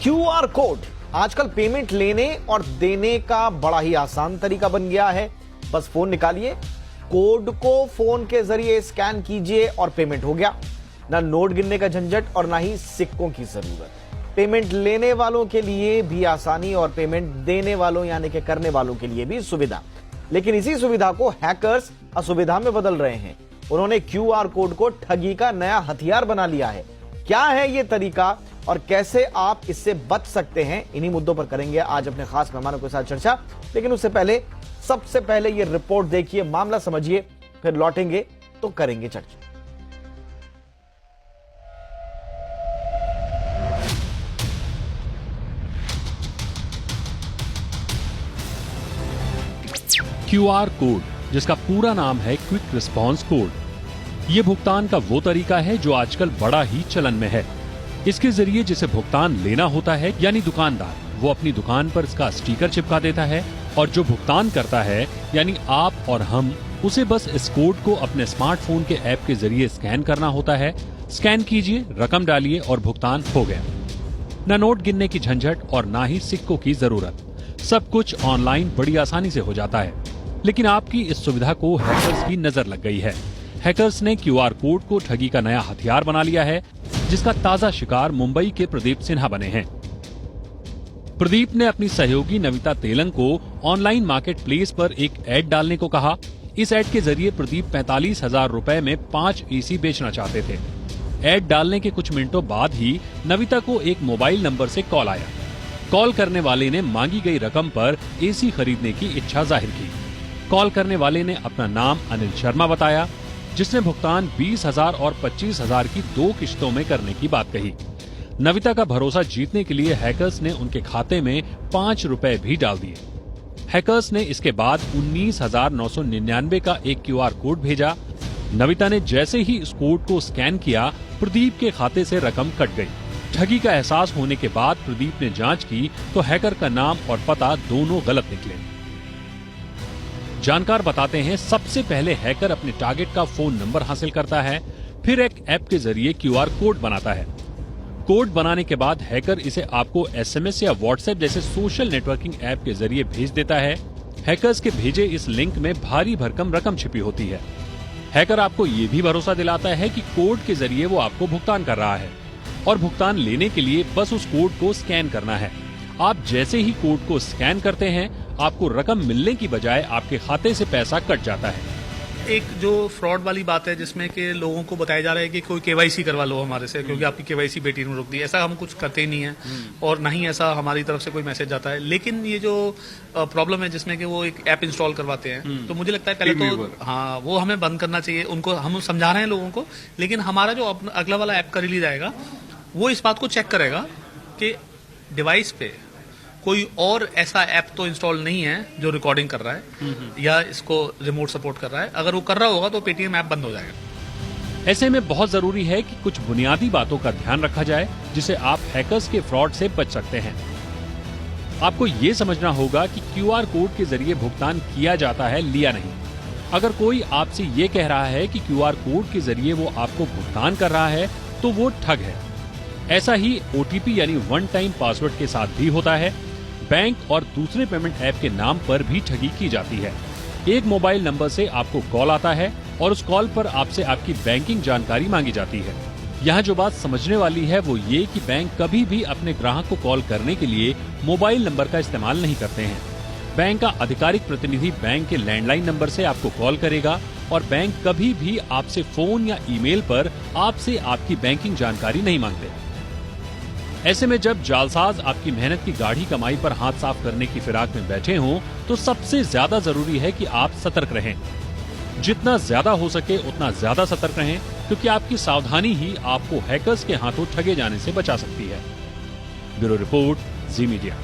QR code आजकल payment लेने और देने का बड़ा ही आसान तरीका बन गया है। बस फोन निकालिए, कोड को फोन के जरिए स्कैन कीजिए और पेमेंट हो गया। ना नोट गिनने का झंझट और ना ही सिक्कों की जरूरत। पेमेंट लेने वालों के लिए भी आसानी और पेमेंट देने वालों यानी कि करने वालों के लिए भी सुविधा। लेकिन इसी सुविधा को हैकर्स असुविधा में बदल रहे हैं। उन्होंने क्यूआर कोड को ठगी का नया हथियार बना लिया है। क्या है यह तरीका और कैसे आप इससे बच सकते हैं, इन्हीं मुद्दों पर करेंगे आज अपने खास मेहमानों के साथ चर्चा। लेकिन उससे पहले सबसे पहले यह रिपोर्ट देखिए, मामला समझिए, फिर लौटेंगे तो करेंगे चर्चा। क्यूआर कोड, जिसका पूरा नाम है क्विक रिस्पांस कोड, ये भुगतान का वो तरीका है जो आजकल बड़ा ही चलन में है। इसके जरिए जिसे भुगतान लेना होता है यानी दुकानदार, वो अपनी दुकान पर इसका स्टिकर चिपका देता है और जो भुगतान करता है यानी आप और हम, उसे बस इस कोड को अपने स्मार्टफोन के ऐप के जरिए स्कैन करना होता है। स्कैन कीजिए, रकम डालिए और भुगतान हो गया। न नोट गिनने की झंझट और ना ही सिक्कों की जरूरत। सब कुछ ऑनलाइन बड़ी आसानी से हो जाता है। लेकिन आपकी इस सुविधा को हैकर्स की नजर लग गई है। हैकर्स ने क्यूआर कोड को ठगी का नया हथियार बना लिया है, जिसका ताजा शिकार मुंबई के प्रदीप सिन्हा बने हैं। प्रदीप ने अपनी सहयोगी नविता तेलंग को ऑनलाइन मार्केट प्लेस पर एक ऐड डालने को कहा। इस ऐड के जरिए प्रदीप 45,000 रुपए में 5 एसी बेचना चाहते थे। ऐड डालने के कुछ मिनटों बाद ही नविता को एक मोबाइल नंबर से कॉल आया। कॉल करने वाले ने मांगी गई रकम पर एसी खरीदने की इच्छा जाहिर की। कॉल करने वाले ने अपना नाम अनिल शर्मा बताया, जिसने भुगतान 20,000 और 25,000 की 2 किश्तों में करने की बात कही। नविता का भरोसा जीतने के लिए हैकर्स ने उनके खाते में 5 रुपए भी डाल दिए। हैकर्स ने इसके बाद 19,999 का एक क्यूआर कोड भेजा। नविता ने जैसे ही इस कोड को स्कैन किया, प्रदीप के खाते से रकम कट गई। ठगी का एहसास होने के बाद प्रदीप ने जांच की तो हैकर का नाम और पता दोनों गलत निकले। जानकार बताते हैं, सबसे पहले हैकर अपने टारगेट का फोन नंबर हासिल करता है, फिर एक ऐप के जरिए क्यूआर कोड बनाता है। कोड बनाने के बाद हैकर इसे आपको एसएमएस या व्हाट्सएप जैसे सोशल नेटवर्किंग ऐप के जरिए भेज देता है। हैकर्स के भेजे इस लिंक में भारी भरकम रकम छिपी होती है। हैकर आपको ये भी भरोसा दिलाता है कि कोड के जरिए वो आपको भुगतान कर रहा है और भुगतान लेने के लिए बस उस कोड को स्कैन करना है। आप जैसे ही कोड को स्कैन करते हैं, आपको रकम मिलने की बजाय आपके खाते से पैसा कट जाता है। एक जो फ्रॉड वाली बात है, जिसमें कि लोगों को बताया जा रहा है कि कोई केवाईसी करवा लो हमारे से, क्योंकि आपकी केवाईसी बेटी ने रोक दी। ऐसा हम कुछ करते ही नहीं है और ना ही ऐसा हमारी तरफ से कोई मैसेज आता है। लेकिन ये जो प्रॉब्लम है जिसमें कि वो एक ऐप इंस्टॉल करवाते हैं, तो मुझे लगता है पहले तो हाँ, वो हमें बंद करना चाहिए। उनको हम समझा रहे हैं लोगों को, लेकिन हमारा जो अगला वाला ऐप का रिलीज आएगा, वो इस बात को चेक करेगा कि डिवाइस पे कोई और ऐसा ऐप तो इंस्टॉल नहीं है जो रिकॉर्डिंग कर रहा है या इसको रिमोट सपोर्ट कर रहा है। अगर वो कर रहा होगा तो पेटीएम ऐप बंद हो जाएगा। ऐसे में बहुत जरूरी है कि कुछ बुनियादी बातों का ध्यान रखा जाए, जिसे आप हैकर्स के फ्रॉड से बच सकते हैं। आपको ये समझना होगा कि क्यूआर कोड के जरिए भुगतान किया जाता है, लिया नहीं। अगर कोई आपसे ये कह रहा है कि क्यूआर कोड के जरिए वो आपको भुगतान कर रहा है, तो वो ठग है। ऐसा ही ओटीपी यानी वन टाइम पासवर्ड के साथ भी होता है। बैंक और दूसरे पेमेंट ऐप के नाम पर भी ठगी की जाती है। एक मोबाइल नंबर से आपको कॉल आता है और उस कॉल पर आपसे आपकी बैंकिंग जानकारी मांगी जाती है। यहाँ जो बात समझने वाली है वो ये कि बैंक कभी भी अपने ग्राहक को कॉल करने के लिए मोबाइल नंबर का इस्तेमाल नहीं करते हैं। बैंक का आधिकारिक प्रतिनिधि बैंक के लैंडलाइन नंबर से आपको कॉल करेगा और बैंक कभी भी आपसे फोन या ईमेल पर आपसे आपकी बैंकिंग जानकारी नहीं मांगते। ऐसे में जब जालसाज आपकी मेहनत की गाढ़ी कमाई पर हाथ साफ करने की फिराक में बैठे हों, तो सबसे ज्यादा जरूरी है कि आप सतर्क रहें। जितना ज्यादा हो सके उतना ज्यादा सतर्क रहें, क्योंकि आपकी सावधानी ही आपको हैकर्स के हाथों ठगे जाने से बचा सकती है। ब्यूरो रिपोर्ट, जी मीडिया।